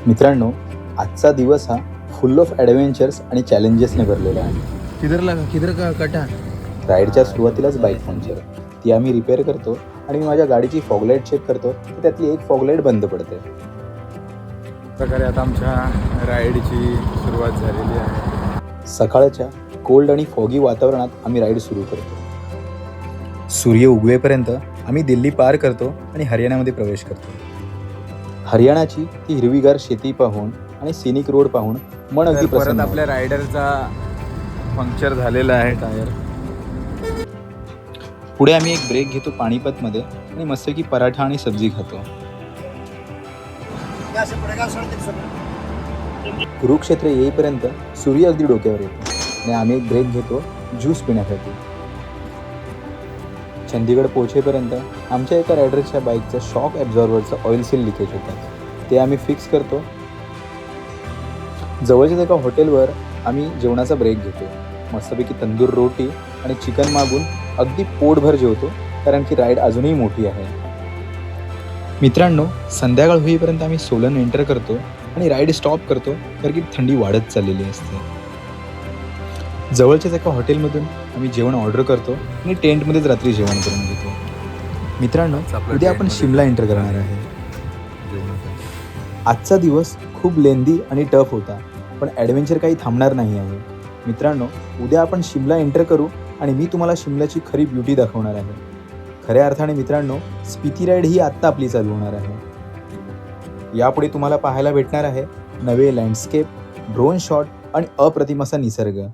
मित्रांनो, आजचा दिवस हा फुल ऑफ ॲडव्हेंचर्स आणि चॅलेंजेसने भरलेला आहे. किधर का कटा. राईडच्या सुरुवातीलाच बाईक पंक्चर, ती आम्ही रिपेअर करतो आणि मी माझ्या गाडीची फॉगलाईट चेक करतो तर त्यातली एक फॉगलाईट बंद पडते. प्रकारे आता आमच्या राईडची सुरुवात झालेली आहे. सकाळच्या कोल्ड आणि फॉगी वातावरणात आम्ही राईड सुरू करतो. सूर्य उगवेपर्यंत आम्ही दिल्ली पार करतो आणि हरियाणामध्ये प्रवेश करतो. हरियाणाची ती हिरवीगार शेती पाहून आणि सिनिक रोड पाहून मन अगदी तर परत प्रसन्न आपल्या रायडरचा पंक्चर झालेला आहे टायर. पुढे आम्ही एक ब्रेक घेतो पाणीपतमध्ये आणि मस्तपैकी पराठा आणि सब्जी खातो. कुरुक्षेत्र येईपर्यंत सूर्य अगदी डोक्यावर येतो आणि आम्ही एक ब्रेक घेतो ज्यूस पिण्यासाठी. चंदीगड पोहोचेपर्यंत आमच्या एका रायडरच्या बाईकचं शॉक ॲब्झॉर्बरचं ऑइल सील लिकेज होतं, ते आम्ही फिक्स करतो. जवळच्याच एका हॉटेलवर आम्ही जेवणाचा ब्रेक घेतो. मस्तपैकी तंदूर रोटी आणि चिकन मागून अगदी पोटभर जेवतो, कारण की राईड अजूनही मोठी आहे. मित्रांनो, संध्याकाळ होईपर्यंत आम्ही सोलन एंटर करतो आणि राईड स्टॉप करतो, कारण की थंडी वाढत चाललेली असते. जवळच्याच एका हॉटेलमधून आम्ही जेवण ऑर्डर करतो आणि टेंटमध्येच रात्री जेवण करून घेतो. मित्रांनो, उद्या आपण शिमला एंटर करणार आहे. आजचा दिवस खूप लेंदी आणि टफ होता, पण ॲडव्हेंचर काही थांबणार नाही आहे. मित्रांनो, उद्या आपण शिमला एंटर करू आणि मी तुम्हाला शिमल्याची खरी ब्युटी दाखवणार आहे. खऱ्या अर्थाने मित्रांनो, स्पिती राईड ही आत्ता आपली चालू होणार आहे. यापुढे तुम्हाला पाहायला भेटणार आहे नवे लँडस्केप, ड्रोन शॉट आणि अप्रतिम असा निसर्ग.